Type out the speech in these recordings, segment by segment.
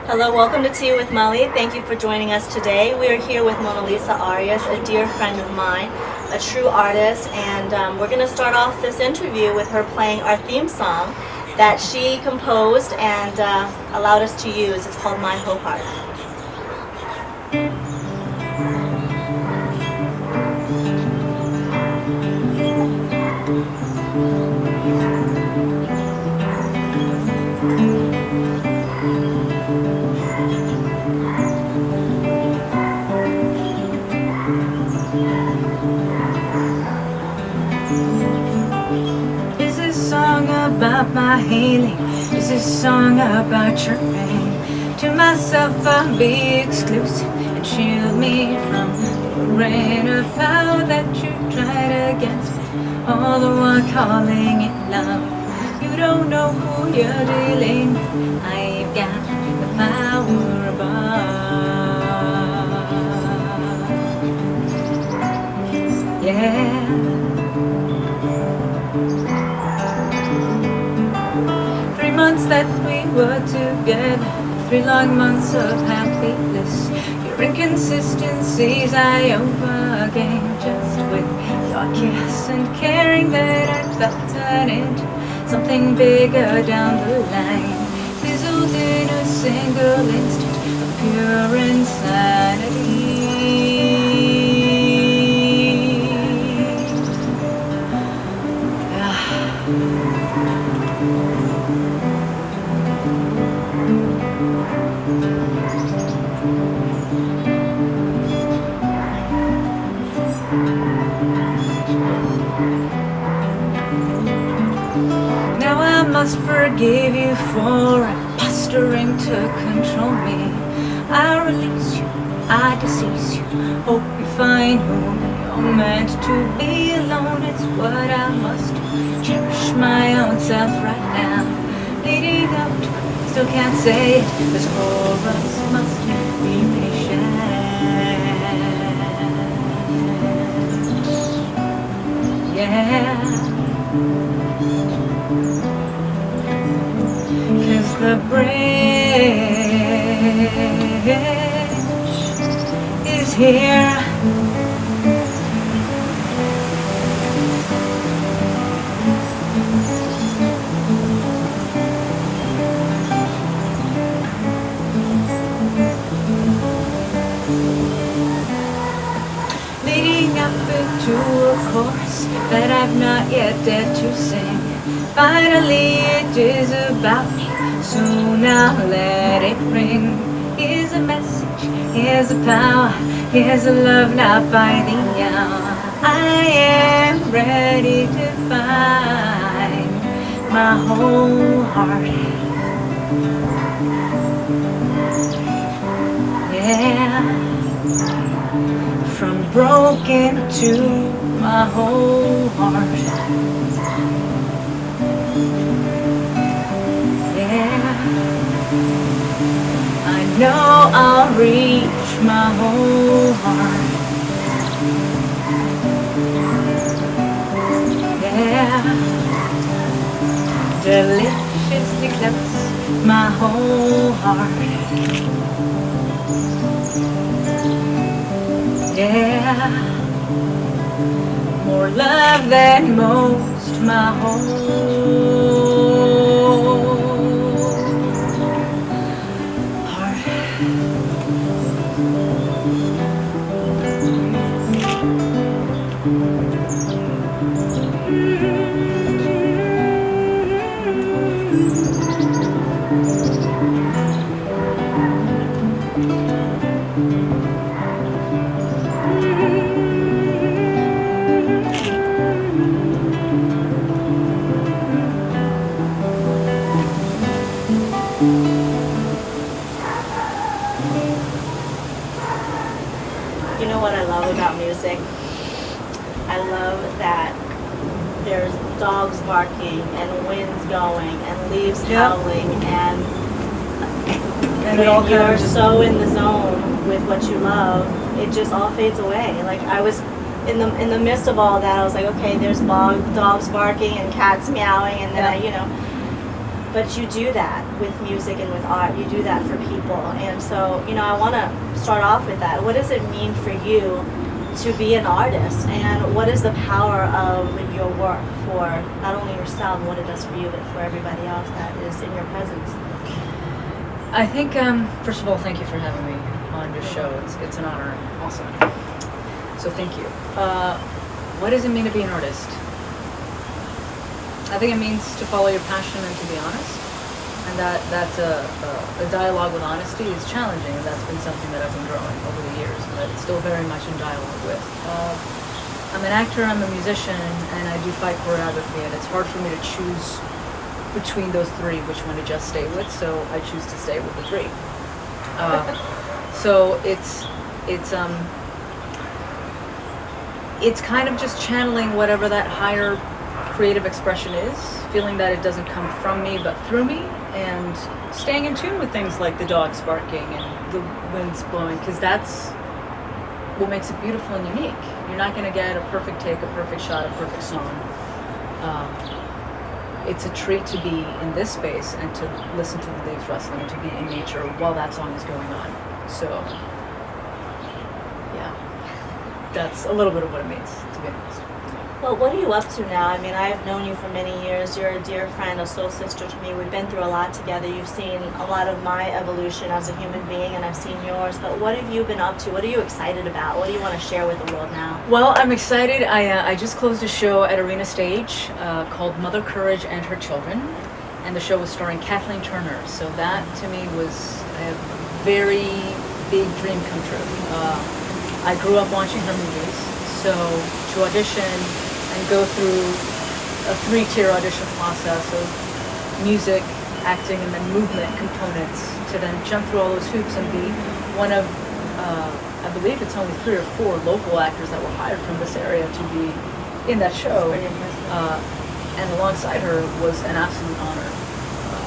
Hello, welcome to Tea with Molly. Thank you for joining us today. We are here with Monalisa Arias, a dear friend of mine, a true artist, and we're going to start off this interview with her playing our theme song that she composed and allowed us to use. It's called My Whole Heart. Is this song about my healing? Is this song about your pain? To myself I'll be exclusive and shield me from the rain of power that you tried against me, all the while calling it love. You don't know who you're dealing with. I've got the power above. Yeah. 3 months that we were together, 3 long months of happy bliss. Your inconsistencies I overcame just with your kiss and caring that I felt turn into something bigger down the line. Fizzled in a single instant of pure insanity. Now I must forgive you for posturing to control me. I release you, I decease you. Hope you find whom you're meant to be. Alone is what I must do. Cherish my own self right now. Leading up to, still can't say it. This chorus must be patient. Yeah. 'Cause the bridge is here. Leading up into a chorus that I've not yet dared to sing. Finally it is about me, so now let it ring. Here's a message, here's a power, here's a love not by the hour. I am ready to find my whole heart. Yeah. From broken to my whole heart. Yeah. I know I'll reach my whole heart. Yeah. Deliciously close, my whole heart. Yeah, more love than most, my whole heart. You know what I love about music? I love that there's dogs barking and winds going and leaves howling, and And it all when you're kind of just- so in the zone with what you love, it just all fades away. Like I was in the midst of all that, I was like, okay, there's dogs barking and cats meowing, and then Yeah. But you do that with music and with art. You do that for people. And so, I want to start off with that. What does it mean for you to be an artist? And what is the power of your work for not only yourself and what it does for you, but for everybody else that is in your presence? I think, first of all, thank you for having me on your show. It's an honor. Awesome. So thank you. What does it mean to be an artist? I think it means to follow your passion and to be honest. And that's a dialogue with honesty is challenging, and that's been something that I've been growing over the years, and that it's still very much in dialogue with. I'm an actor, I'm a musician, and I do fight choreography, and it's hard for me to choose between those three which one to just stay with, so I choose to stay with the three. So it's kind of just channeling whatever that higher creative expression is, feeling that it doesn't come from me but through me, and staying in tune with things like the dogs barking and the winds blowing, because that's what makes it beautiful and unique. You're not going to get a perfect take, a perfect shot, a perfect song. It's a treat to be in this space and to listen to the leaves rustling and to be in nature while that song is going on. So, yeah, that's a little bit of what it means, to be honest. Well, what are you up to now? I mean, I've known you for many years. You're a dear friend, a soul sister to me. We've been through a lot together. You've seen a lot of my evolution as a human being, and I've seen yours. But what have you been up to? What are you excited about? What do you want to share with the world now? Well, I'm excited. I just closed a show at Arena Stage called Mother Courage and Her Children, and the show was starring Kathleen Turner. So that, to me, was a very big dream come true. I grew up watching her movies, so to audition and go through a 3-tier audition process of music, acting, and then movement components to then jump through all those hoops and be one of, I believe it's only 3 or 4 local actors that were hired from this area to be in that show. And alongside her was an absolute honor.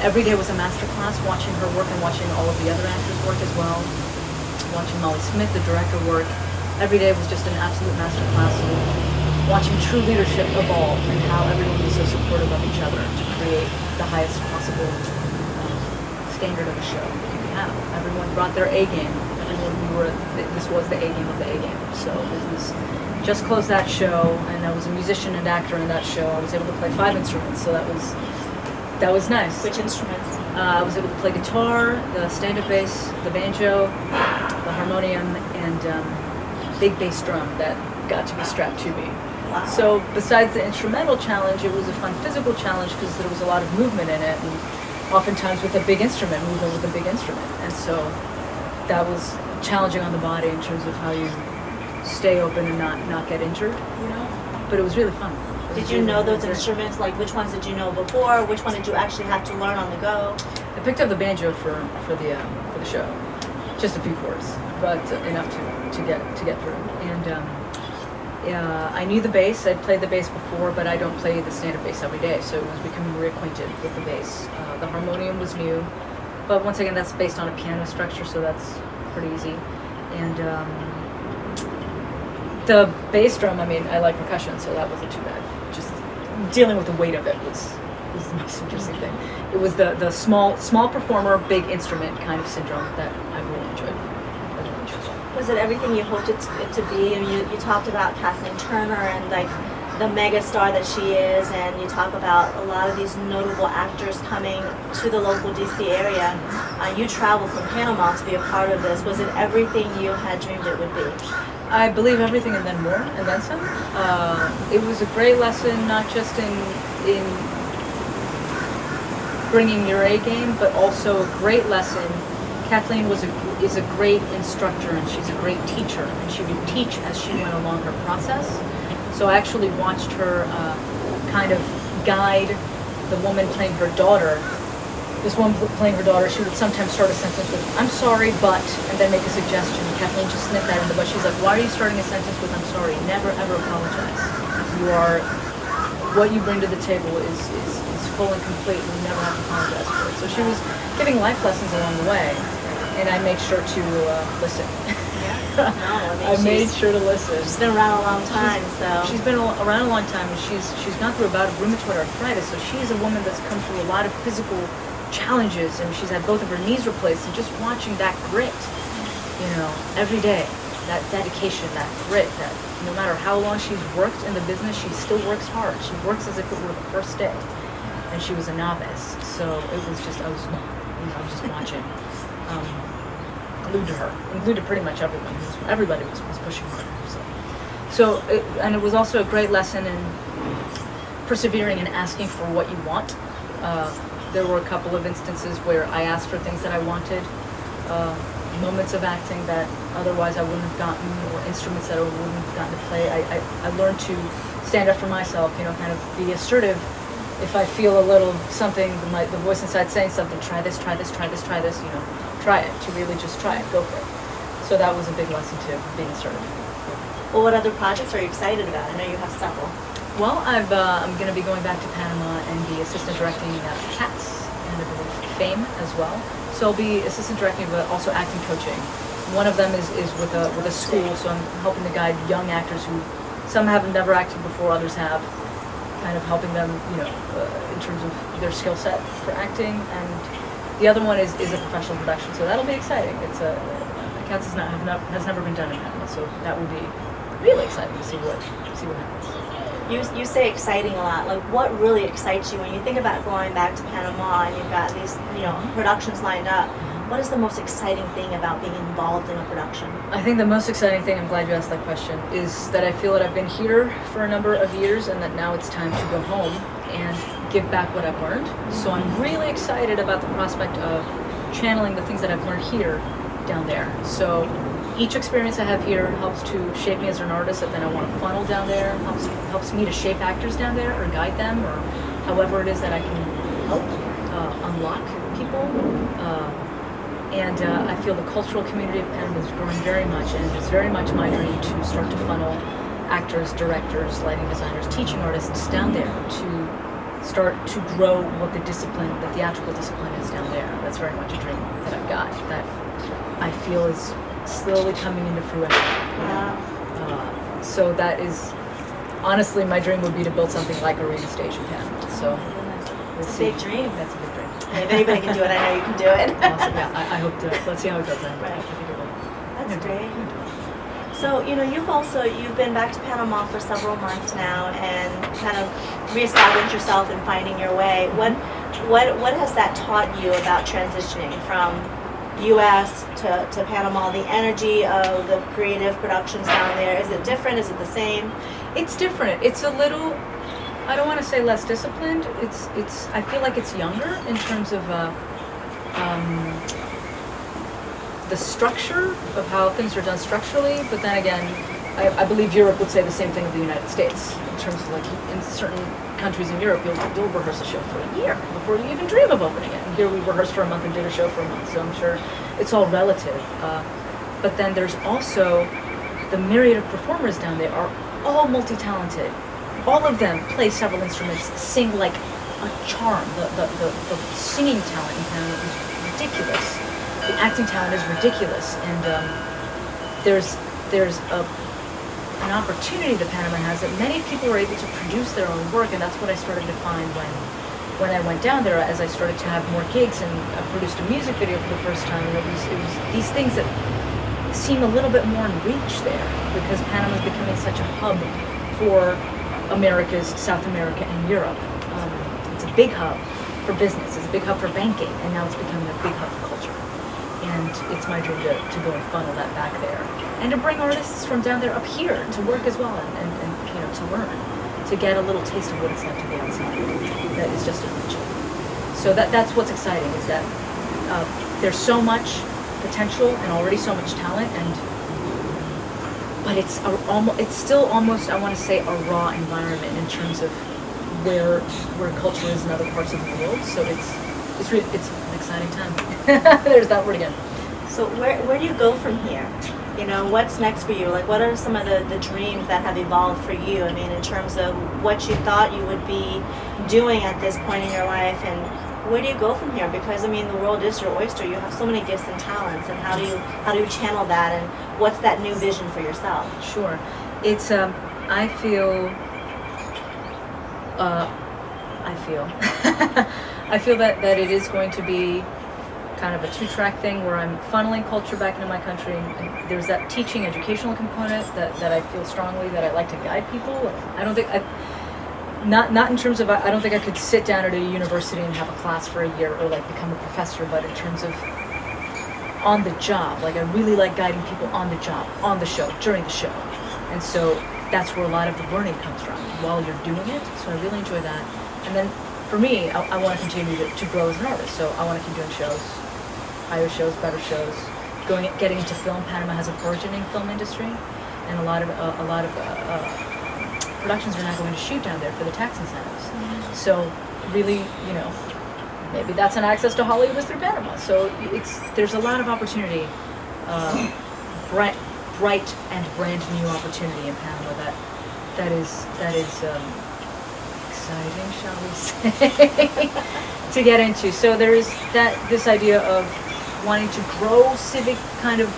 Every day was a master class, watching her work and watching all of the other actors work as well. Watching Molly Smith, the director, work. Every day was just an absolute master class. Watching true leadership evolve and how everyone was so supportive of each other to create the highest possible standard of a show that you can have. Everyone brought their A game. This was the A game of the A game. So it was just closed that show, and I was a musician and actor in that show. I was able to play 5 instruments, so that was nice. Which instruments? I was able to play guitar, the stand-up bass, the banjo, the harmonium, and big bass drum that got to be strapped to me. Wow. So besides the instrumental challenge, it was a fun physical challenge because there was a lot of movement in it, and oftentimes with a big instrument, movement with a big instrument. And so that was challenging on the body in terms of how you stay open and not get injured, But it was really fun. Did you know those instruments? Like, which ones did you know before? Which one did you actually have to learn on the go? I picked up the banjo for the show, just a few chords, but enough to get through. And I knew the bass. I'd played the bass before, but I don't play the standard bass every day, so it was becoming reacquainted with the bass. The harmonium was new, but once again, that's based on a piano structure, so that's pretty easy. And the bass drum, I mean, I like percussion, so that wasn't too bad. Just dealing with the weight of it was the most interesting thing. It was the small performer, big instrument kind of syndrome that I really enjoyed. Was it everything you hoped it to be? I mean, you talked about Kathleen Turner and like the mega star that she is, and you talk about a lot of these notable actors coming to the local DC area. You traveled from Panama to be a part of this. Was it everything you had dreamed it would be? I believe everything and then more, and then some. It was a great lesson, not just in bringing your A game, but also a great lesson. Kathleen is a great instructor, and she's a great teacher, and she would teach as she went along her process. So I actually watched her kind of guide the woman playing her daughter. This woman playing her daughter, she would sometimes start a sentence with, "I'm sorry, but," and then make a suggestion. Kathleen just snipped that in the butt. She's like, "Why are you starting a sentence with 'I'm sorry'? Never, ever apologize. What you bring to the table is full and complete, and you never have to apologize for it." So she was giving life lessons along the way, and I made sure to listen. Yeah. No, I mean, I made sure to listen. She's been around a long time, so. She's been around a long time, and she's gone through a bout of rheumatoid arthritis, so she's a woman that's come through a lot of physical challenges, and she's had both of her knees replaced, and just watching that grit, every day, that dedication, that grit, that no matter how long she's worked in the business, she still works hard. She works as if it were the first day, and she was a novice, so it was just, I was just watching, glued to her, and glued to pretty much everyone. Everybody was pushing hard. And it was also a great lesson in persevering and asking for what you want. There were a couple of instances where I asked for things that I wanted, moments of acting that otherwise I wouldn't have gotten, or instruments that I wouldn't have gotten to play. I learned to stand up for myself, kind of be assertive. If I feel a little something, the voice inside saying something, try this, try this, try this, try this, try it, to really just try it, go for it. So that was a big lesson too, being assertive. Well, what other projects are you excited about? I know you have several. Well, I'm going to be going back to Panama and be assistant directing Cats and I believe Fame as well. So I'll be assistant directing, but also acting coaching. One of them is with a school, so I'm helping to guide young actors who some have never acted before, others have, kind of helping them, in terms of their skill set for acting. And the other one is a professional production, so that'll be exciting. It's Cats has never been done in Panama, so that will be really exciting to see what happens. You say exciting a lot. Like, what really excites you when you think about going back to Panama and you've got these, productions lined up? What is the most exciting thing about being involved in a production? I think the most exciting thing, I'm glad you asked that question, is that I feel that I've been here for a number of years and that now it's time to go home and give back what I've learned. So I'm really excited about the prospect of channeling the things that I've learned here down there. So each experience I have here helps to shape me as an artist that then I want to funnel down there, helps me to shape actors down there or guide them, or however it is that I can help unlock people. And I feel the cultural community of Panama is growing very much, and it's very much my dream to start to funnel actors, directors, lighting designers, teaching artists down there to start to grow what the theatrical discipline is down there. That's very much a dream that I've got, that I feel is slowly coming into fruition. So that is, honestly, my dream would be to build something like Arena Stage in Panama. So it's a big dream. That's a big dream. If anybody can do it, I know you can do it. Awesome. Yeah, I hope to. Let's see how it goes. Right. I think it will. That's great. So, you've been back to Panama for several months now and kind of reestablished yourself and finding your way. What has that taught you about transitioning from U.S. to Panama, the energy of the creative productions down there? Is it different? Is it the same? It's different. It's a little, I don't want to say less disciplined. It's. I feel like it's younger in terms of the structure of how things are done structurally. But then again, I believe Europe would say the same thing of the United States in terms of, like, in certain countries in Europe, you'll rehearse a show for a year before you even dream of opening it. And here we rehearsed for a month and did a show for a month. So I'm sure it's all relative. But then there's also the myriad of performers down there are all multi-talented. All of them play several instruments, sing like a charm. The singing talent in Panama is ridiculous. The acting talent is ridiculous, and there's an opportunity that Panama has that many people are able to produce their own work, and that's what I started to find when I went down there. As I started to have more gigs, and I produced a music video for the first time, and it was these things that seem a little bit more in reach there, because Panama is becoming such a hub for Americas, South America, and Europe. It's a big hub for business, it's a big hub for banking, and now it's becoming a big hub for culture. And it's my dream to go and funnel that back there, and to bring artists from down there up here to work as well, and to learn, to get a little taste of what it's like to be outside. That is just adventure. So that's what's exciting, is that there's so much potential and already so much talent, but it's still almost, I want to say, a raw environment in terms of where culture is in other parts of the world. So it's an exciting time. There's that word again. So where do you go from here? What's next for you? Like, what are some of the dreams that have evolved for you? I mean, in terms of what you thought you would be doing at this point in your life, and where do you go from here? Because I mean, the world is your oyster. You have so many gifts and talents, and how do you channel that? And what's that new vision for yourself? Sure, it's I feel I feel that it is going to be kind of a two-track thing where I'm funneling culture back into my country, and there's that teaching educational component that I feel strongly that I like to guide people. I don't think not in terms of, I don't think I could sit down at a university and have a class for a year or like become a professor, but in terms of on the job, like I really like guiding people on the job, on the show, during the show. And so that's where a lot of the learning comes from while you're doing it. So I really enjoy that. And then for me, I want to continue to grow as an artist. So I want to keep doing shows, higher shows, better shows, getting into film. Panama has a burgeoning film industry, and a lot of productions are not going to shoot down there for the tax incentives. Mm-hmm. So really, maybe that's an access to Hollywood is through Panama. So there's a lot of opportunity, bright and brand new opportunity in Panama that is exciting, shall we say, to get into. So there's this idea of wanting to grow civic kind of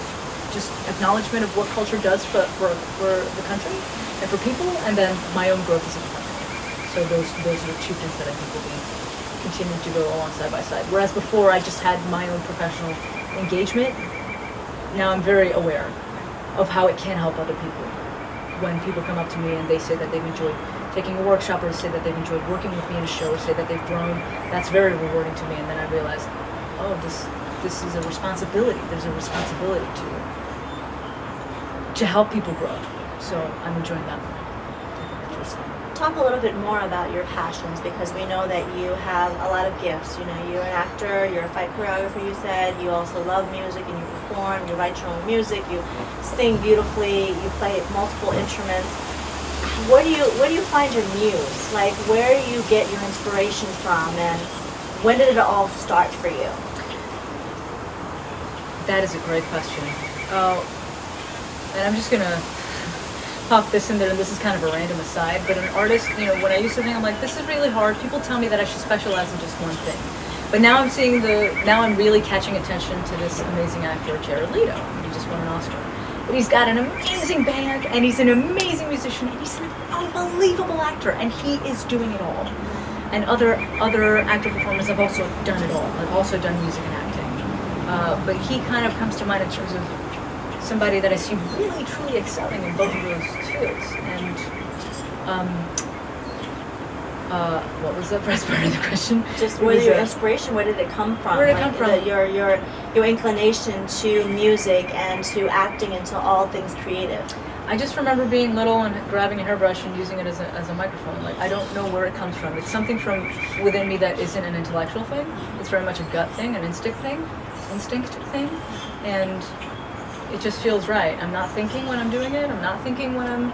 just acknowledgement of what culture does for the country and for people, and then my own growth as a performer. So those are the two things that I think will be continuing to go along side by side. Whereas before I just had my own professional engagement, now I'm very aware of how it can help other people. When people come up to me and they say that they've enjoyed taking a workshop, or say that they've enjoyed working with me in a show, or say that they've grown, that's very rewarding to me. And then I realize, oh, this is a responsibility. There's a responsibility to help people grow. So I'm enjoying that. Talk a little bit more about your passions, because we know that you have a lot of gifts. You're an actor, you're a fight choreographer, you said. You also love music and you perform, you write your own music, you sing beautifully, you play multiple instruments. Where do you find your muse? Like, where do you get your inspiration from, and when did it all start for you? That is a great question. And I'm just gonna pop this in there, and this is kind of a random aside, but an artist, when I used to think, I'm like, this is really hard. People tell me that I should specialize in just one thing. But now I'm really catching attention to this amazing actor, Jared Leto. He just won an Oscar. But he's got an amazing band, and he's an amazing musician, and he's an unbelievable actor, and he is doing it all. And other actor performers have also done it all. I've also done music and acting. But he kind of comes to mind in terms of somebody that I see really truly excelling in both of those fields. And what was the first part of the question? Just where your inspiration, where did it come from? Where did it come from? Your inclination to music and to acting and to all things creative. I just remember being little and grabbing a hairbrush and using it as a microphone. Like, I don't know where it comes from. It's something from within me that isn't an intellectual thing. It's very much a gut thing, an instinct thing, and it just feels right. I'm not thinking when I'm doing it. I'm not thinking when I'm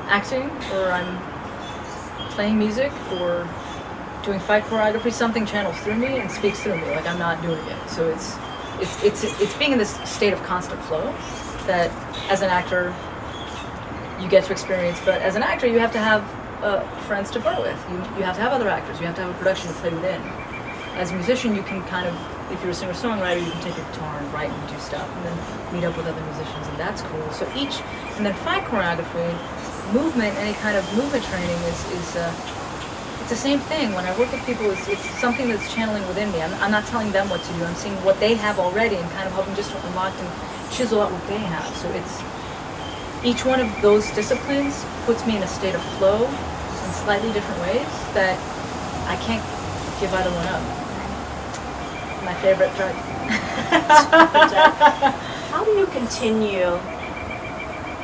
acting, or I'm playing music, or doing fight choreography. Something channels through me and speaks through me. Like, I'm not doing it. So it's being in this state of constant flow that as an actor you get to experience. But as an actor, you have to have friends to grow with. You have to have other actors. You have to have a production to play within. As a musician, you can kind of, if you're a singer-songwriter, you can take a guitar and write and do stuff, and then meet up with other musicians, and that's cool. So and then fight choreography, movement, any kind of movement training is it's the same thing. When I work with people, it's something that's channeling within me. I'm not telling them what to do. I'm seeing what they have already and kind of helping just to unlock and chisel out what they have. So it's each one of those disciplines puts me in a state of flow in slightly different ways that I can't give either one up. My favorite drug. How do you continue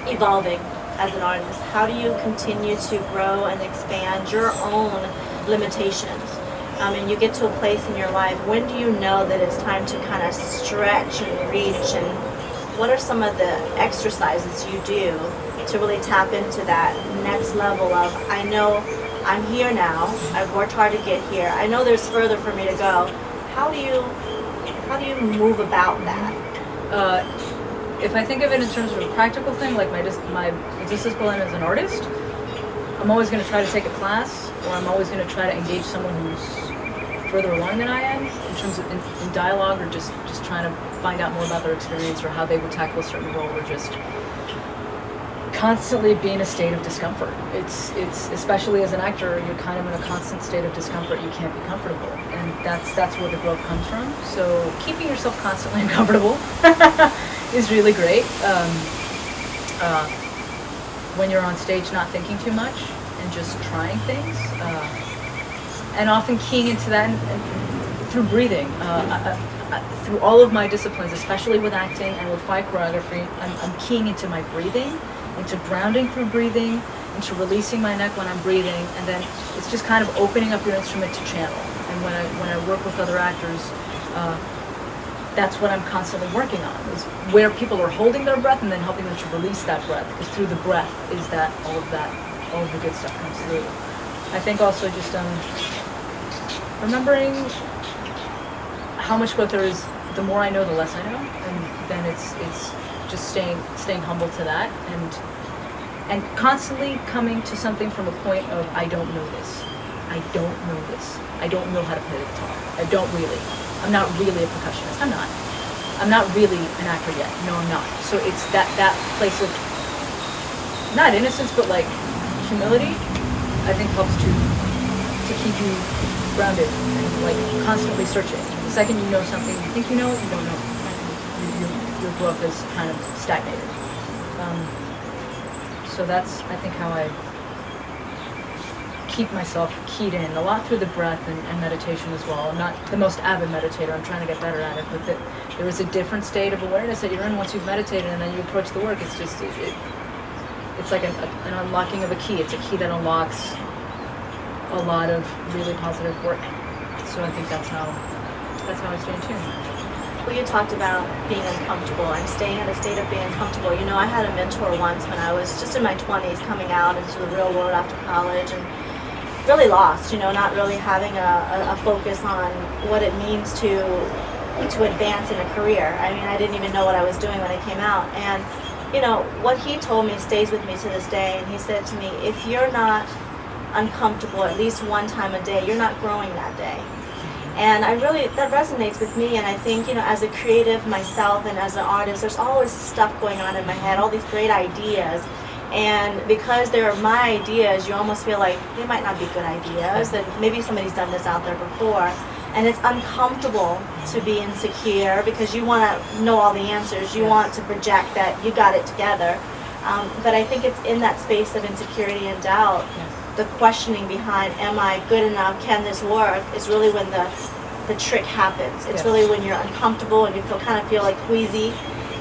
evolving as an artist? How do you continue to grow and expand your own limitations? And you get to a place in your life, when do you know that it's time to kind of stretch and reach, and what are some of the exercises you do to really tap into that next level of, I know I'm here now, I've worked hard to get here, I know there's further for me to go. How do you move about that? If I think of it in terms of a practical thing, like my discipline as an artist, I'm always going to try to take a class, or I'm always going to try to engage someone who's further along than I am in terms of in dialogue, or just trying to find out more about their experience or how they would tackle a certain role, or just constantly be in a state of discomfort. It's especially as an actor, you're kind of in a constant state of discomfort. You can't be comfortable, and that's where the growth comes from. So keeping yourself constantly uncomfortable is really great. When you're on stage, not thinking too much and just trying things, and often keying into that and through breathing. Through all of my disciplines, especially with acting and with fight choreography, I'm keying into my breathing, into grounding through breathing, into releasing my neck when I'm breathing, and then it's just kind of opening up your instrument to channel. And when I work with other actors, that's what I'm constantly working on, is where people are holding their breath and then helping them to release that breath, because through the breath is that all of the good stuff comes through. I think also just remembering how much growth there is. The more I know, the less I know, and then it's just staying humble to that, and constantly coming to something from a point of I don't know this, I don't know this, I don't know how to play the guitar, I'm not really a percussionist, I'm not really an actor yet, no I'm not. So it's that place of not innocence but like humility, I think helps to keep you grounded and like constantly searching. The second you know something, you think you know it, you don't know it. Your growth is kind of stagnated. So that's, I think, how I keep myself keyed in, a lot through the breath and meditation as well. I'm not the most avid meditator, I'm trying to get better at it, but there is a different state of awareness that you're in once you've meditated, and then you approach the work. It's just, it's like an unlocking of a key. It's a key that unlocks a lot of really positive work. So I think that's how I stay in tune. Well, you talked about being uncomfortable. I'm staying in a state of being uncomfortable. You know, I had a mentor once when I was just in my 20s, coming out into the real world after college, and really lost, you know, not really having a focus on what it means to advance in a career. I mean, I didn't even know what I was doing when I came out. And, you know, what he told me stays with me to this day. And he said to me, if you're not uncomfortable at least one time a day, you're not growing that day. And that resonates with me, and I think, you know, as a creative myself and as an artist, there's always stuff going on in my head, all these great ideas. And because they're my ideas, you almost feel like they might not be good ideas, that maybe somebody's done this out there before. And it's uncomfortable to be insecure because you want to know all the answers. You want to project that you got it together. But I think it's in that space of insecurity and doubt, the questioning behind, am I good enough, can this work, is really when the trick happens. It's really when you're uncomfortable and you kind of feel like queasy,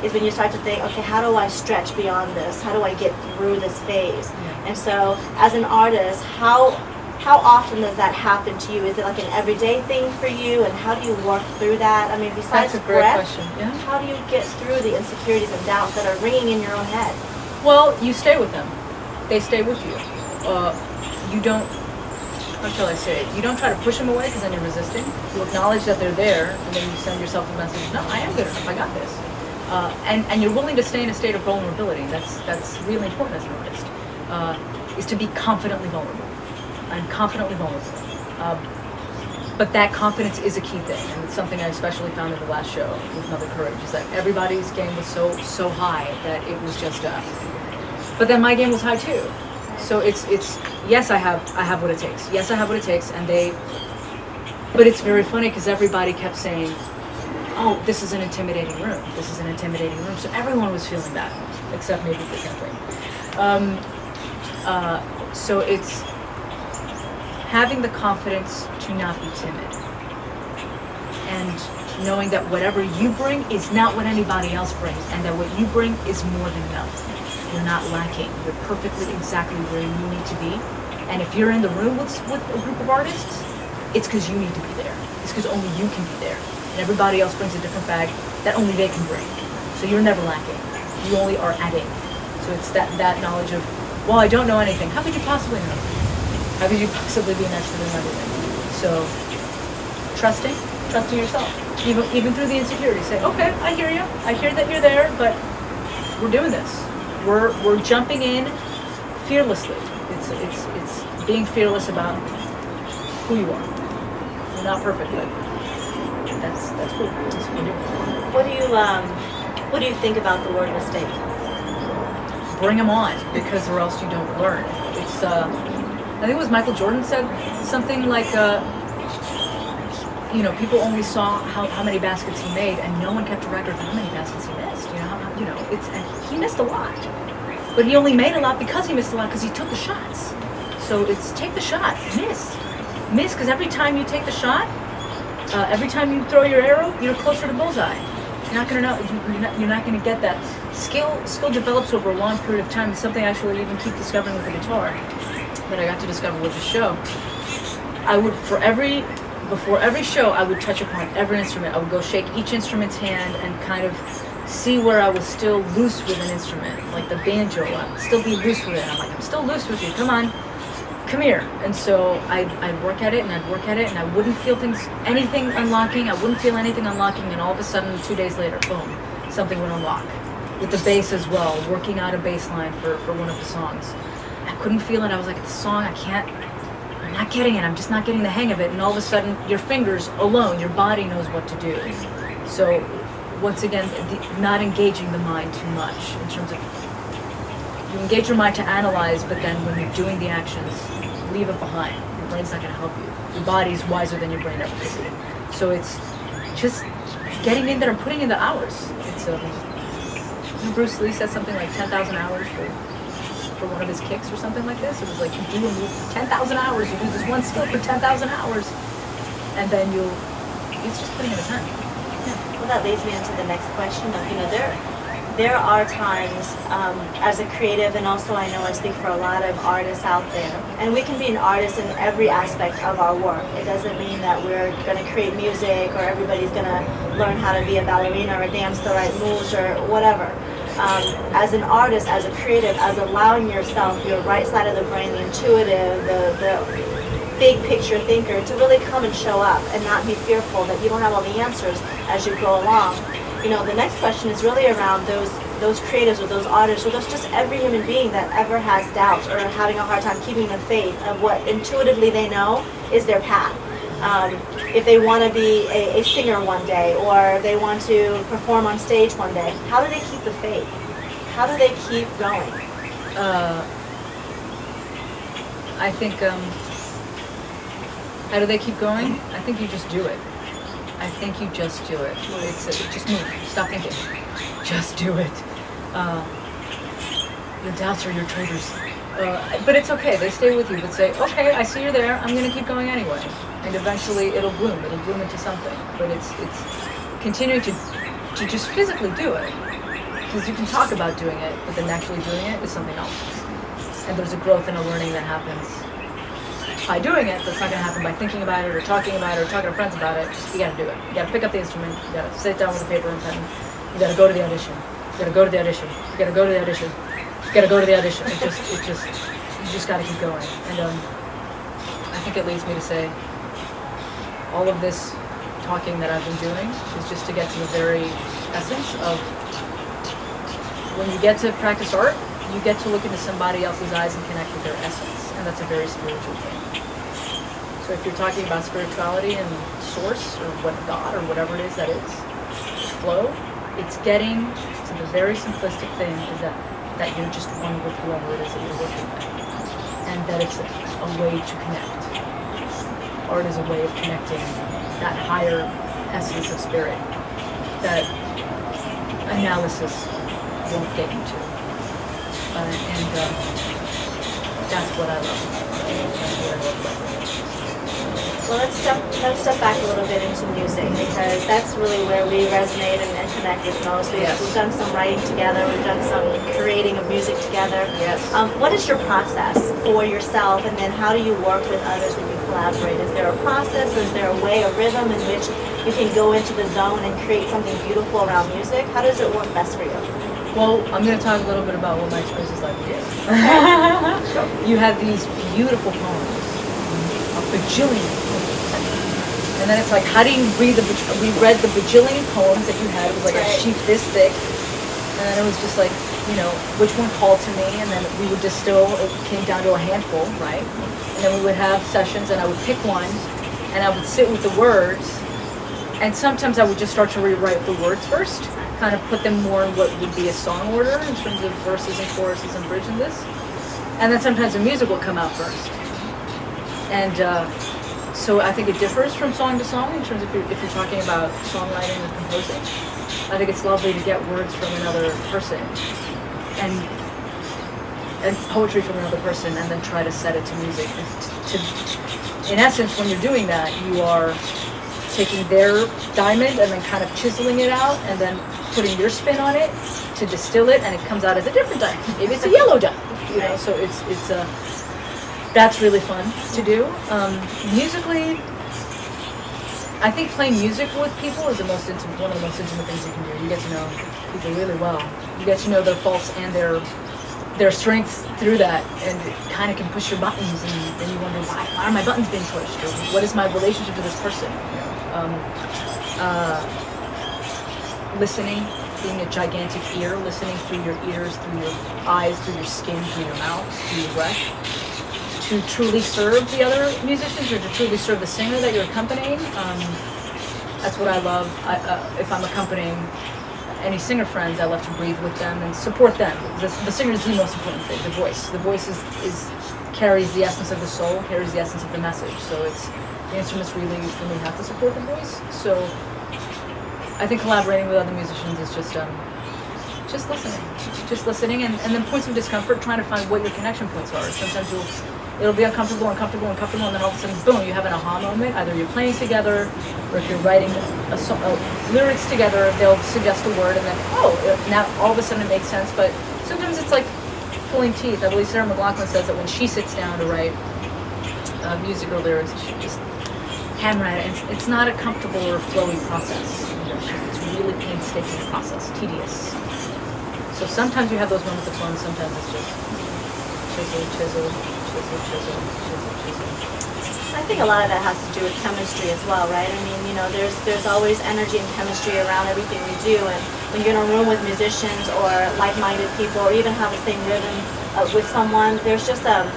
is when you start to think, okay, how do I stretch beyond this? How do I get through this phase? And so as an artist, how often does that happen to you? Is it like an everyday thing for you, and how do you work through that? I mean, besides That's a great breath, question. Yeah. how do you get through the insecurities and doubts that are ringing in your own head? Well, you stay with them. They stay with you. You don't, how shall I say it? You don't try to push them away because then you're resisting. You acknowledge that they're there, and then you send yourself a message, no, I am good enough, I got this. And you're willing to stay in a state of vulnerability. That's really important as an artist, is to be confidently vulnerable. I'm confidently vulnerable. But that confidence is a key thing, and it's something I especially found in the last show with Mother Courage, is that everybody's game was so high that it was just, but then my game was high too. So it's yes, I have what it takes. Yes, I have what it takes, but it's very funny because everybody kept saying, oh, this is an intimidating room. This is an intimidating room. So everyone was feeling that, except maybe for Kathleen. So it's having the confidence to not be timid, and knowing that whatever you bring is not what anybody else brings, and that what you bring is more than enough. You're not lacking. You're perfectly exactly where you need to be. And if you're in the room with a group of artists, it's because you need to be there. It's because only you can be there. And everybody else brings a different bag that only they can bring. So you're never lacking. You only are adding. So it's that knowledge of, well, I don't know anything. How could you possibly know? How could you possibly be an expert in everything? So trusting yourself. Even through the insecurity. Say, okay, I hear you. I hear that you're there, but we're doing this. We're jumping in fearlessly. It's being fearless about who you are. We're not perfect, but that's cool. That's what we're doing. What do you think about the word mistake? Bring them on, because or else you don't learn. It's I think it was Michael Jordan said something like people only saw how many baskets he made, and no one kept a record of how many baskets he missed. And he missed a lot, but he only made a lot because he missed a lot because he took the shots. So it's take the shot, miss, because every time you take the shot, every time you throw your arrow, you're closer to bullseye. You're not gonna know. You're not gonna get that skill. Skill develops over a long period of time. It's something I actually even keep discovering with the guitar that I got to discover with the show. I would before every show, I would touch upon every instrument. I would go shake each instrument's hand and kind of see where I was still loose with an instrument, like the banjo. I'd still be loose with it. I'm like, I'm still loose with you. Come on, come here. And so I'd work at it and I'd work at it, and I wouldn't feel anything unlocking. I wouldn't feel anything unlocking, and all of a sudden, 2 days later, boom, something would unlock. With the bass as well, working out a bass line for one of the songs. I couldn't feel it. I was like, the song, I'm not getting it. I'm just not getting the hang of it. And all of a sudden, your fingers alone, your body knows what to do. So once again, not engaging the mind too much in terms of, you engage your mind to analyze, but then when you're doing the actions, leave it behind. Your brain's not going to help you. Your body's wiser than your brain ever could be. So it's just getting in there and putting in the hours. It's Bruce Lee said something like 10,000 hours for one of his kicks or something like this. It was like, you do a move for 10,000 hours, you do this one skill for 10,000 hours, and then it's just putting in the time. Well, that leads me into the next question of, there are times as a creative, and also I know I speak for a lot of artists out there, and we can be an artist in every aspect of our work. It doesn't mean that we're going to create music or everybody's going to learn how to be a ballerina or dance the right moves or whatever. As an artist, as a creative, as allowing yourself, your right side of the brain, the intuitive, the big picture thinker, to really come and show up and not be fearful that you don't have all the answers as you go along. The next question is really around those creatives or those artists or those just every human being that ever has doubts or having a hard time keeping the faith of what intuitively they know is their path. If they want to be a singer one day, or they want to perform on stage one day, how do they keep the faith? How do they keep going? I think, how do they keep going? I think you just do it. I think you just do it. Just move. Stop thinking. Just do it. Your doubts are your traitors. But it's okay. They stay with you. But say, okay, I see you're there. I'm going to keep going anyway. And eventually it'll bloom. It'll bloom into something. But it's continuing to just physically do it. Because you can talk about doing it, but then actually doing it is something else. And there's a growth and a learning that happens by doing it. That's not going to happen by thinking about it or talking to friends about it. You got to do it. You got to pick up the instrument. You got to sit down with a paper and pen. You got to go to the audition. You got to go to the audition. You got to go to the audition. You got to go to the audition. You just got to keep going. And I think it leads me to say, all of this talking that I've been doing is just to get to the very essence of, when you get to practice art, you get to look into somebody else's eyes and connect with their essence, and that's a very spiritual thing. So if you're talking about spirituality and source, or what God, or whatever it is that is, flow, it's getting to the very simplistic thing, is that you're just one with whoever it is that you're working with, and that it's a way to connect. Art is a way of connecting that higher essence of spirit that analysis won't get you to. That's what I love. Well, let's step back a little bit into music, because that's really where we resonate and connect with most. We've done some writing together, we've done some creating of music together. Yes. What is your process for yourself, and then how do you work with others when you collaborate? Is there a process, or is there a way, a rhythm in which you can go into the zone and create something beautiful around music? How does it work best for you? Well, I'm going to talk a little bit about what my experience is like with you. You have these beautiful poems, a bajillion poems. And then it's like, how do you read we read the bajillion poems that you had. It was like a sheet this thick. And then it was just like, which one called to me, and then we would distill, it came down to a handful, right? And then we would have sessions, and I would pick one, and I would sit with the words, and sometimes I would just start to rewrite the words first, kind of put them more in what would be a song order in terms of verses and choruses and bridge and this, and then sometimes the music will come out first. And so I think it differs from song to song in terms of if you're talking about songwriting or composing. I think it's lovely to get words from another person and poetry from another person, and then try to set it to music. In essence, when you're doing that, you are taking their diamond and then kind of chiseling it out, and then putting your spin on it to distill it, and it comes out as a different diamond. Maybe it's a yellow diamond, you know. So it's that's really fun to do. Musically, I think playing music with people is one of the most intimate things you can do. You get to know people really well. You get to know their faults and their strengths through that, and it kind of can push your buttons, and then you wonder, why are my buttons being pushed, or what is my relationship to this person? Listening, being a gigantic ear, listening through your ears, through your eyes, through your skin, through your mouth, through your breath, to truly serve the other musicians, or to truly serve the singer that you're accompanying. That's what I love. If I'm accompanying any singer friends, I love to breathe with them and support them. The singer is the most important thing. The voice. The voice is carries the essence of the soul, carries the essence of the message. So the instruments really have to support the voice. So I think collaborating with other musicians is just listening, and then points of discomfort, trying to find what your connection points are. Sometimes it'll be uncomfortable, and then all of a sudden, boom, you have an aha moment. Either you're playing together, or if you're writing lyrics together, they'll suggest a word, and then, now all of a sudden it makes sense. But sometimes it's like pulling teeth. I believe Sarah McLachlan says that when she sits down to write music or lyrics, she just hammer at it. It's not a comfortable or flowy process. It's a really painstaking process, tedious. So sometimes you have those moments of fun, sometimes it's just chisel. I think a lot of that has to do with chemistry as well, right? I mean, you know, there's always energy and chemistry around everything we do, and when you're in a room with musicians or like-minded people, or even have the same rhythm with someone, there's just a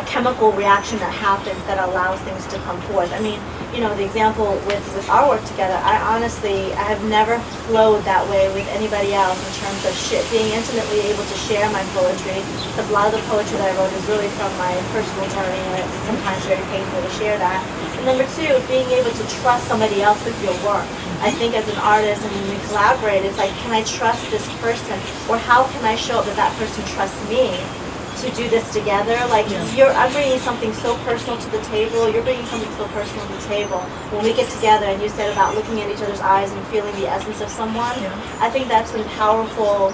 chemical reaction that happens that allows things to come forth. I mean, you know, the example with our work together, I have never flowed that way with anybody else in terms of being intimately able to share my poetry. A lot of the poetry that I wrote is really from my personal journey, and it's sometimes very painful to share that. And number two, being able to trust somebody else with your work. I think as an artist, and when we collaborate, it's like, can I trust this person? Or how can I show up that person trusts me to do this together? Like, I'm bringing something so personal to the table, you're bringing something so personal to the table. When we get together, and you said about looking at each other's eyes and feeling the essence of someone, I think that's when powerful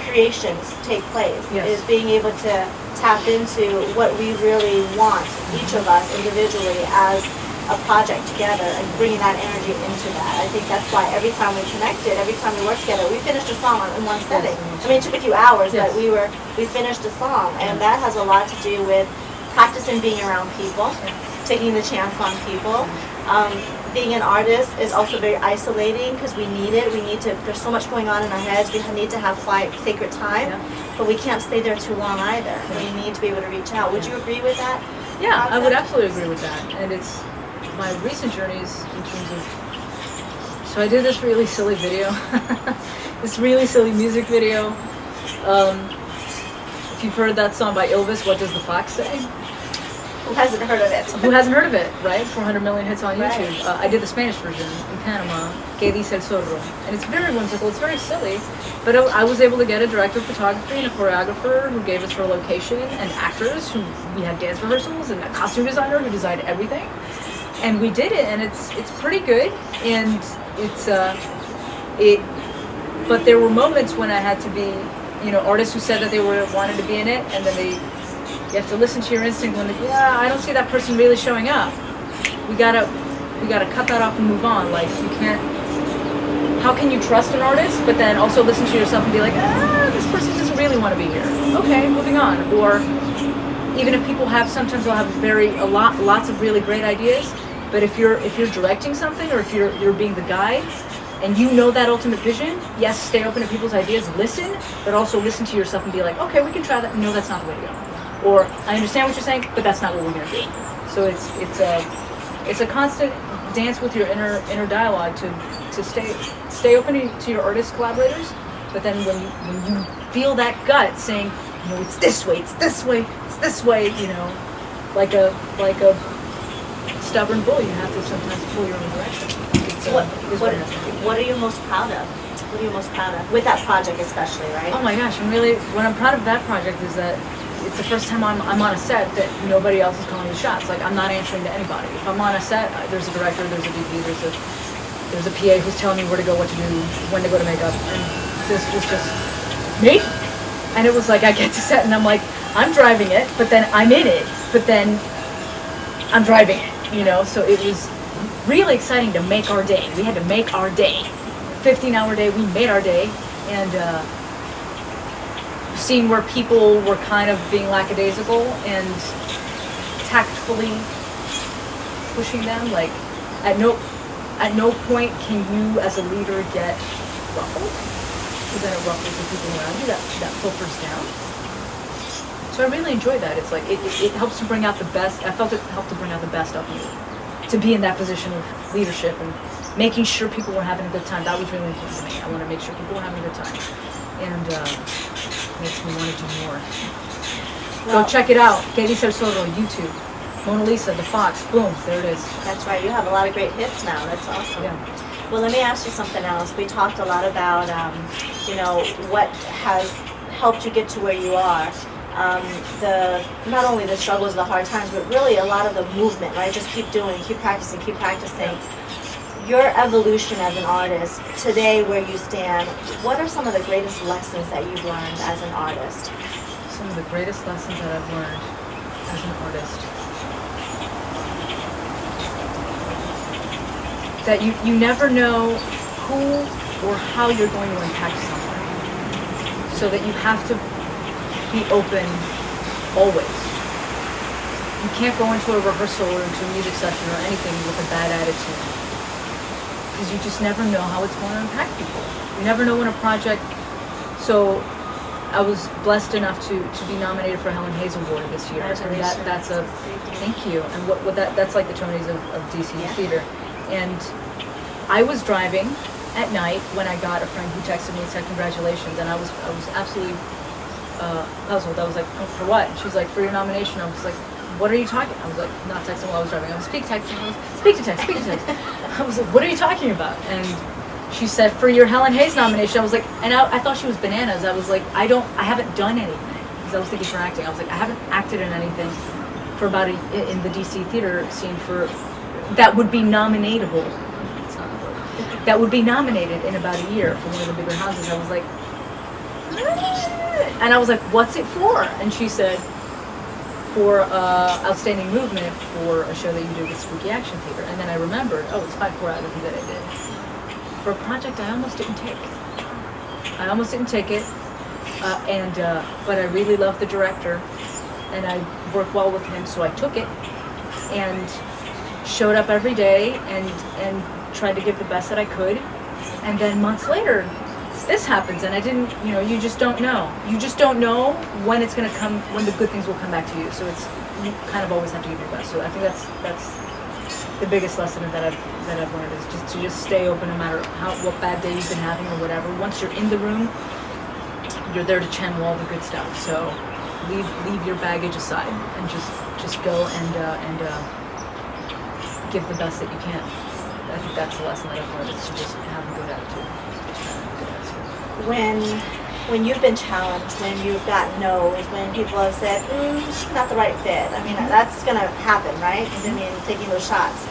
creations take place, is being able to tap into what we really want, each of us individually, as a project together, and bringing that energy into that. I think that's why every time we connected, every time we worked together, we finished a song in one setting. I mean, it took a few hours, but we finished a song, and that has a lot to do with practicing being around people, taking the chance on people. Being an artist is also very isolating, because we need it. There's so much going on in our heads. We need to have quiet, sacred time, but we can't stay there too long either. We need to be able to reach out. Would you agree with that? Yeah, concept? I would absolutely agree with that. And it's my recent journeys in terms of, so I did this really silly video, this really silly music video. If you've heard that song by Elvis, What Does the Fox Say? Who hasn't heard of it? Who hasn't heard of it, right? 400 million hits on Right. YouTube. I did the Spanish version in Panama, Que dice el zorro. And it's very whimsical, it's very silly, but I was able to get a director of photography and a choreographer who gave us her location, and actors who we had dance rehearsals, and a costume designer who designed everything. And we did it, and it's pretty good, and but there were moments when I had to be, artists who said that they wanted to be in it, and then you have to listen to your instinct when I don't see that person really showing up. We gotta cut that off and move on. Like, you can't, how can you trust an artist, but then also listen to yourself and be like, this person doesn't really want to be here. Okay, moving on. Or even if people sometimes they'll have lots of really great ideas, but if you're directing something, or if you're being the guide, and you know that ultimate vision, yes, stay open to people's ideas, listen, but also listen to yourself and be like, okay, we can try that. No, that's not the way to go. Or, I understand what you're saying, but that's not what we're going to do. So it's a constant dance with your inner dialogue to stay open to your artist collaborators. But then when you feel that gut saying, it's this way, it's this way, it's this way, like a stubborn bull, you have to sometimes pull your own direction. What are you most proud of? What are you most proud of? With that project especially, right? Oh my gosh, what I'm proud of that project is that it's the first time I'm on a set that nobody else is calling the shots. Like, I'm not answering to anybody. If I'm on a set, there's a director, there's a DP, there's a PA who's telling me where to go, what to do, when to go to makeup, and this was just me. And it was like, I get to set and I'm like, I'm driving it, but then I'm in it, but then I'm driving it, so it was really exciting to make our day. We had to make our day. 15-hour day, we made our day, and seeing where people were kind of being lackadaisical and tactfully pushing them, like at no point can you as a leader get ruffled, because then it ruffles the people around you, that filters down. So I really enjoyed that. It's like, it helps to bring out the best. I felt it helped to bring out the best of me, to be in that position of leadership and making sure people were having a good time. That was really important to me. I want to make sure people were having a good time. And makes me want to do more. Go check it out. Katie Sarsoto, YouTube. Monalisa, The Fox, boom, there it is. That's right. You have a lot of great hits now. That's awesome. Yeah. Well, let me ask you something else. We talked a lot about, what has helped you get to where you are. Not only the struggles, the hard times, but really a lot of the movement, right? Just keep doing, keep practicing, keep practicing. Your evolution as an artist, today where you stand, what are some of the greatest lessons that you've learned as an artist? Some of the greatest lessons that I've learned as an artist. That you never know who or how you're going to impact someone. So that you have to be open always. You can't go into a rehearsal or into a music session or anything with a bad attitude. Because you just never know how it's going to impact people. You never know when a project. So I was blessed enough to be nominated for a Helen Hayes Award this year. And that's a thank you. And what that's like the Tonys of DC theater. And I was driving at night when I got a friend who texted me and said congratulations, and I was absolutely puzzled. I was like, oh, for what? And she was like, for your nomination. I was like, what are you talking? I was like, not texting while I was driving. I was speak to text. I was like, what are you talking about? And she said, for your Helen Hayes nomination. I was like, and I thought she was bananas. I was like, I haven't done anything. Because I was thinking for acting. I was like, I haven't acted in anything for about in the DC theater scene that would be nominatable. It's not a word. That would be nominated in about a year for one of the bigger houses. I was like, and I was like, what's it for? And she said, for Outstanding Movement for a show that you did with Spooky Action Theater. And then I remembered, it's 5 choreography that I did. For a project I almost didn't take it. But I really loved the director, and I worked well with him, so I took it and showed up every day and tried to give the best that I could. And then months later, this happens, and I didn't, you just don't know. You just don't know when it's going to come, when the good things will come back to you. So you kind of always have to give your best. So I think that's the biggest lesson that I've learned, is to stay open no matter what bad day you've been having or whatever. Once you're in the room, you're there to channel all the good stuff. So leave your baggage aside and just go and give the best that you can. I think that's the lesson that I've learned, is to just have a good attitude. When you've been challenged, when you've gotten no's, when people have said, not the right fit, I mean, that's going to happen, right? I mean, taking those shots.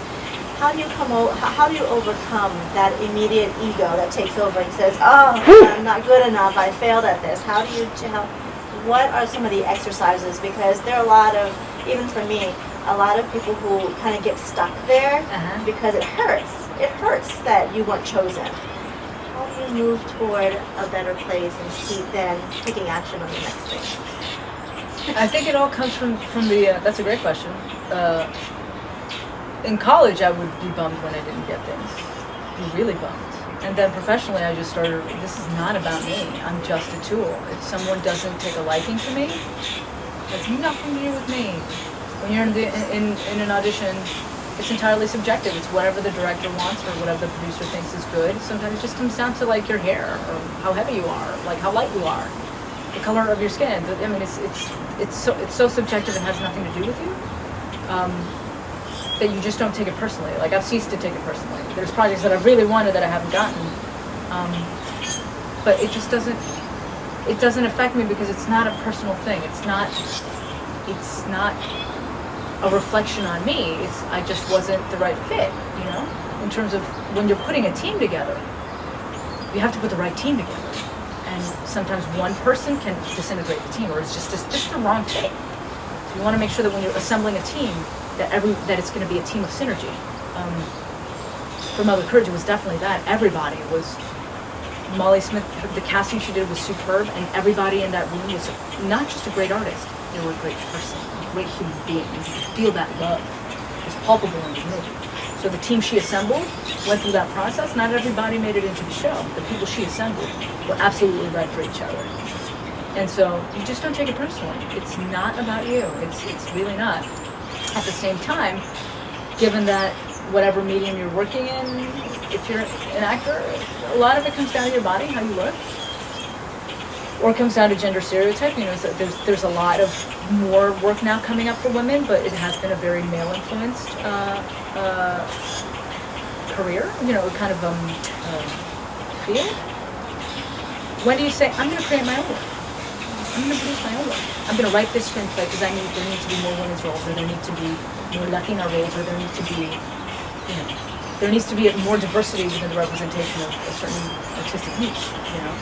How do you overcome that immediate ego that takes over and says, I'm not good enough, I failed at this? What are some of the exercises? Because there are a lot of, even for me, a lot of people who kind of get stuck there because it hurts. It hurts that you weren't chosen. How do you move toward a better place and keep then taking action on the next thing? I think it all comes from the, that's a great question. In college, I would be bummed when I didn't get things. Be really bummed. And then professionally, I just started, this is not about me. I'm just a tool. If someone doesn't take a liking to me, that's nothing to do with me. When you're in an audition, it's entirely subjective. It's whatever the director wants or whatever the producer thinks is good. Sometimes it just comes down to like your hair or how heavy you are, like how light you are, the color of your skin. I mean, it's so subjective and has nothing to do with you. That you just don't take it personally. Like I've ceased to take it personally. There's projects that I really wanted that I haven't gotten, but it just doesn't. It doesn't affect me because it's not a personal thing. It's not a reflection on me. I just wasn't the right fit. You know, in terms of when you're putting a team together, you have to put the right team together, and sometimes one person can disintegrate the team, or it's just the wrong fit. So you want to make sure that when you're assembling a team, that it's going to be a team of synergy. For Mother Courage, it was definitely that. Everybody was. Molly Smith, the casting she did was superb, and everybody in that room was not just a great artist, they were a great person, a great human being. You could feel that love. It was palpable in the movie. So the team she assembled went through that process. Not everybody made it into the show. The people she assembled were absolutely right for each other. And so you just don't take it personally. It's not about you. It's really not. At the same time, given that whatever medium you're working in, if you're an actor, a lot of it comes down to your body, how you look, or it comes down to gender stereotype. You know, so there's a lot of more work now coming up for women, but it has been a very male-influenced career. You know, kind of field. When do you say, I'm going to create my own work? I'm going to produce my own work. I'm going to write this screenplay because there need to be more women's roles, or there need to be more Latina roles, or there needs to be, you know, there needs to be more diversity within the representation of a certain artistic niche, you know.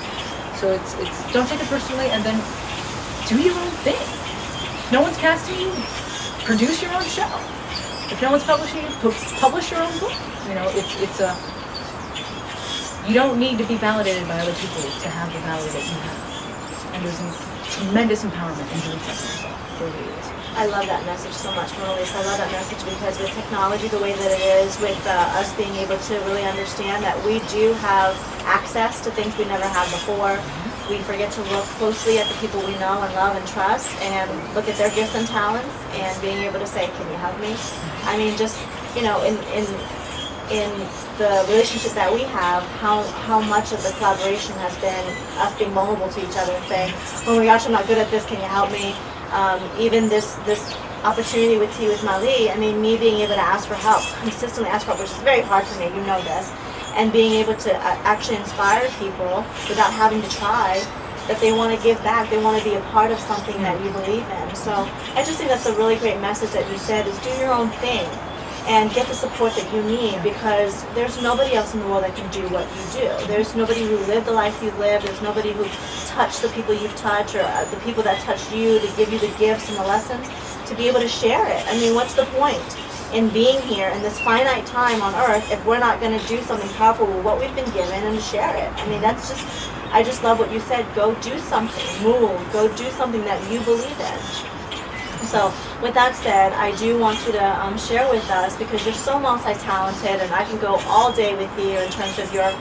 So it's don't take it personally, and then do your own thing. If no one's casting you, produce your own show. If no one's publishing you, publish your own book. You know, you don't need to be validated by other people to have the value that you have. And there's tremendous empowerment in doing something yourself. There really is. I love that message so much, Monalisa. I love that message because with technology the way that it is, with us being able to really understand that we do have access to things we never had before, we forget to look closely at the people we know and love and trust and look at their gifts and talents and being able to say, can you help me? I mean, just, you know, in the relationship that we have, how much of the collaboration has been us being vulnerable to each other and saying, oh my gosh, I'm not good at this, can you help me? Even this opportunity with you with Mali, I mean, me being able to ask for help, consistently ask for help, which is very hard for me, you know this, and being able to actually inspire people without having to try, that they want to give back, they want to be a part of something that you believe in. So I just think that's a really great message that you said, is do your own thing and get the support that you need, because there's nobody else in the world that can do what you do. There's nobody who lived the life you've lived. There's nobody who touched the people you've touched, or the people that touched you, to give you the gifts and the lessons, to be able to share it. I mean, what's the point in being here in this finite time on earth if we're not going to do something powerful with what we've been given and share it? I mean, that's just, I just love what you said. Go do something, move, go do something that you believe in. So with that said, I do want you to share with us, because you're so multi-talented and I can go all day with you in terms of your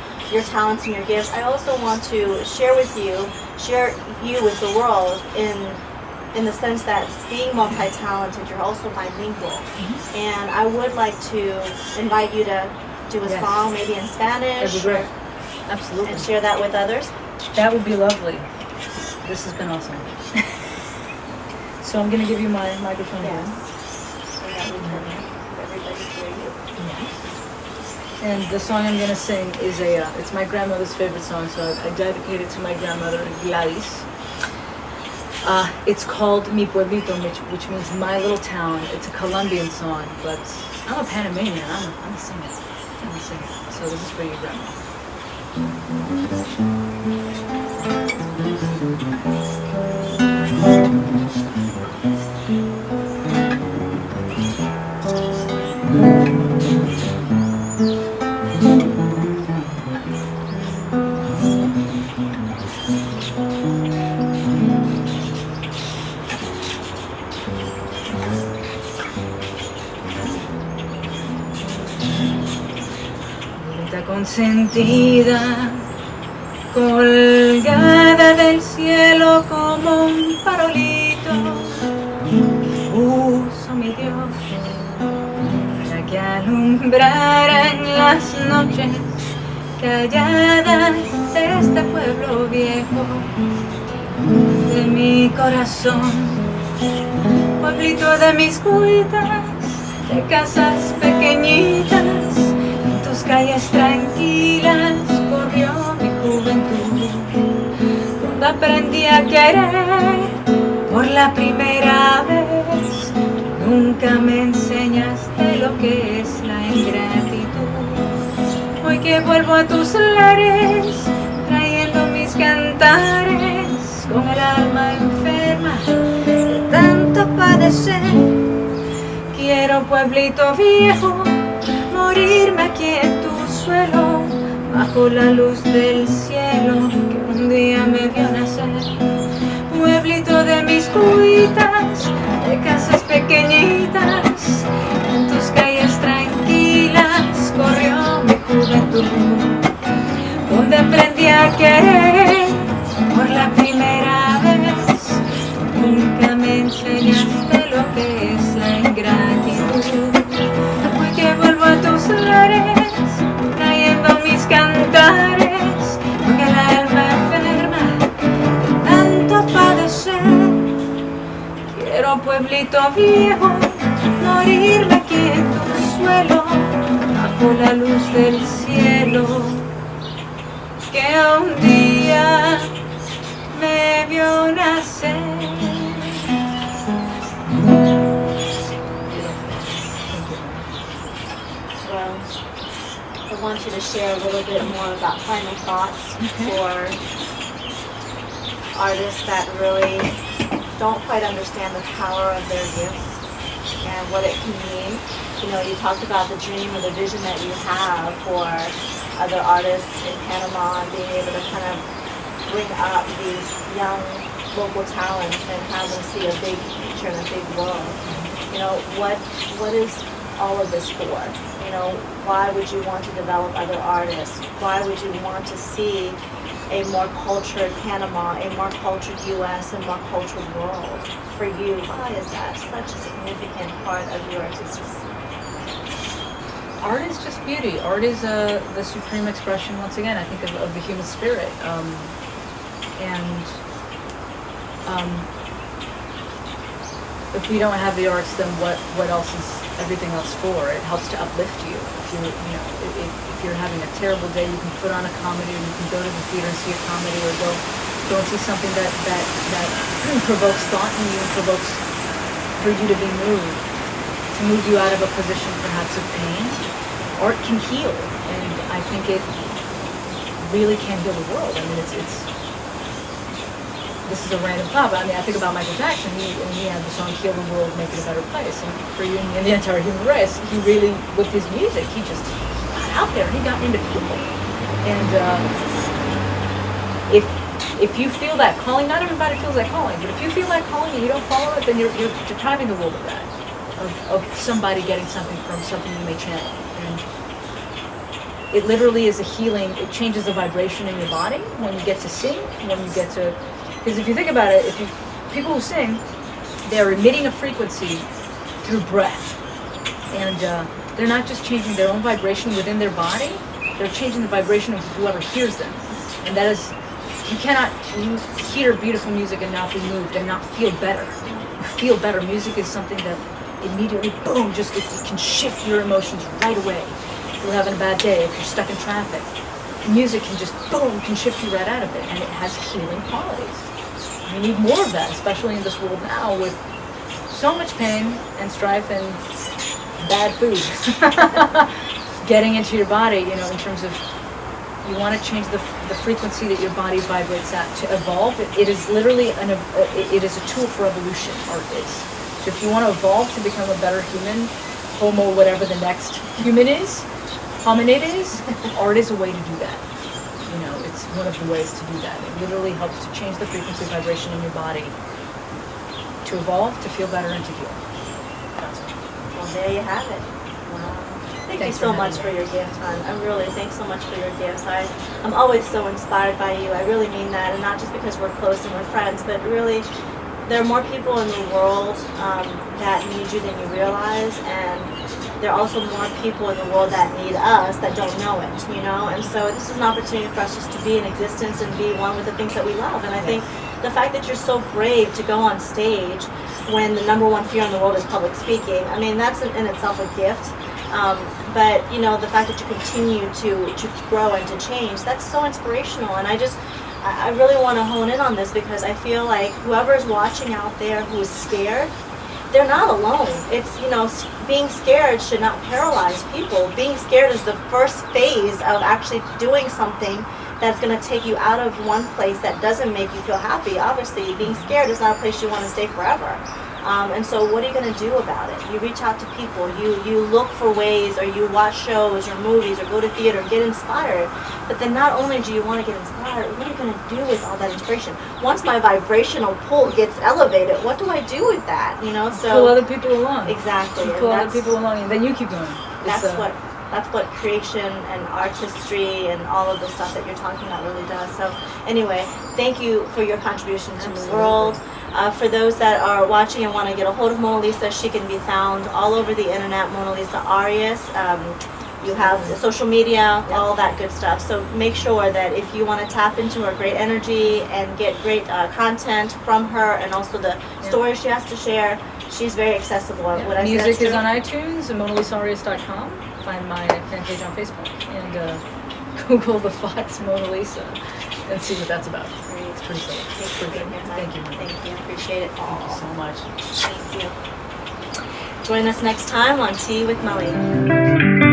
talents and your gifts. I also want to share you with the world in the sense that being multi-talented, you're also bilingual. Mm-hmm. And I would like to invite you to do a song, maybe in Spanish. That'd be great. Absolutely. And share that with others. That would be lovely. This has been awesome. So I'm going to give you my microphone here. So that we can everybody hear you. Yeah. And the song I'm going to sing is it's my grandmother's favorite song, so I dedicate it to my grandmother, Gladys. It's called Mi Pueblito, which means my little town. It's a Colombian song, but I'm a Panamanian. I'm a singer. So this is for you, Grandma. Consentida, colgada del cielo como un farolito que puso mi Dios para que alumbrarán las noches calladas de este pueblo viejo, de mi corazón, pueblito de mis cuitas, de casas pequeñitas, en tus calles tranquilas corrió mi juventud, donde aprendí a querer por la primera vez. Tú nunca me enseñaste lo que es la ingratitud. Hoy que vuelvo a tus lares, trayendo mis cantares, con el alma enferma de tanto padecer. Quiero, pueblito viejo, morirme aquí en tu suelo, bajo la luz del cielo que un día me vio nacer. Pueblito de mis cuitas, de casas pequeñitas, en tus calles tranquilas corrió mi juventud, donde aprendí a querer por la primera vez. Tú nunca me enseñaste lo que es la ingratitud. Hoy que vuelvo a tus lares, trayendo mis cantares, con el alma enferma de tanto padecer. Quiero, pueblito viejo, morirme aquí en tu suelo, bajo la luz del cielo que un día me vio nacer. Well, I want you to share a little bit more about final thoughts for artists that really don't quite understand the power of their gifts and what it can mean. You know, you talked about the dream or the vision that you have for other artists in Panama and being able to kind of bring up these young local talents and have them see a big picture and a big world. You know, what is all of this for? You know, why would you want to develop other artists? Why would you want to see a more cultured Panama, a more cultured US, a more cultured world for you? Why is that such a significant part of your artistic? Art is just beauty. Art is the supreme expression, once again, I think, of the human spirit. If we don't have the arts, then what else is everything else for? It helps to uplift you. If you're having a terrible day, you can put on a comedy, or you can go to the theater and see a comedy, or go and see something that provokes thought in you and provokes for you to be moved, to move you out of a position perhaps of pain. Art can heal, and I think it really can heal the world. I mean, this is a random thought, but I mean, I think about Michael Jackson. He had the song "Heal the World, Make It a Better Place," and for you and the entire human race, he really, with his music, he just got out there. He got into people, and if you feel that calling, not everybody feels that calling, but if you feel that calling and you don't follow it, then you're depriving the world of that, of somebody getting something from something you may channel. And it literally is a healing. It changes the vibration in your body when you get to sing, when you get to. Because if you think about it, people who sing, they're emitting a frequency through breath, and they're not just changing their own vibration within their body; they're changing the vibration of whoever hears them. And that is, you cannot hear beautiful music and not be moved and not feel better. You feel better. Music is something that immediately, boom, just it can shift your emotions right away. If you're having a bad day, if you're stuck in traffic, music can just, boom, can shift you right out of it, and it has healing qualities. We need more of that, especially in this world now with so much pain and strife and bad food getting into your body, in terms of you want to change the frequency that your body vibrates at to evolve. It is literally it is a tool for evolution, art is. So if you want to evolve to become a better human, homo, whatever the next human is, hominid is, art is a way to do that. It's one of the ways to do that. It literally helps to change the frequency vibration in your body to evolve, to feel better, and to heal. That's it. Well, there you have it. Wow. Thank you so much for your gift, hon. Thanks so much for your gifts. I'm always so inspired by you. I really mean that, and not just because we're close and we're friends, but really, there are more people in the world that need you than you realize, and there are also more people in the world that need us that don't know it, you know? And so this is an opportunity for us just to be in existence and be one with the things that we love. And I think the fact that you're so brave to go on stage when the number one fear in the world is public speaking, I mean, that's in itself a gift. But you know, the fact that you continue to grow and to change, that's so inspirational. And I really want to hone in on this because I feel like whoever's watching out there who is scared, they're not alone. It's, you know, being scared should not paralyze people. Being scared is the first phase of actually doing something that's going to take you out of one place that doesn't make you feel happy. Obviously, being scared is not a place you want to stay forever. And so what are you going to do about it? You reach out to people, you look for ways, or you watch shows or movies or go to theater, get inspired. But then not only do you want to get inspired, what are you going to do with all that inspiration? Once my vibrational pull gets elevated, what do I do with that? You know, so pull other people along. Exactly. You pull other people along, and then you keep going. That's what creation and artistry and all of the stuff that you're talking about really does. So anyway, thank you for your contribution to the world. For those that are watching and want to get a hold of Monalisa, she can be found all over the internet, Monalisa Arias. You have social media, all that good stuff. So make sure that if you want to tap into her great energy and get great content from her, and also the stories she has to share, she's very accessible. Music is on iTunes and monalisaarias.com. Find my fan page on Facebook and Google the Fox Mona Lisa and see what that's about. It's pretty silly. Thanks for being here. Thank you. Thank you. Appreciate it. Thank you so much. Thank you. Join us next time on Tea with Melly.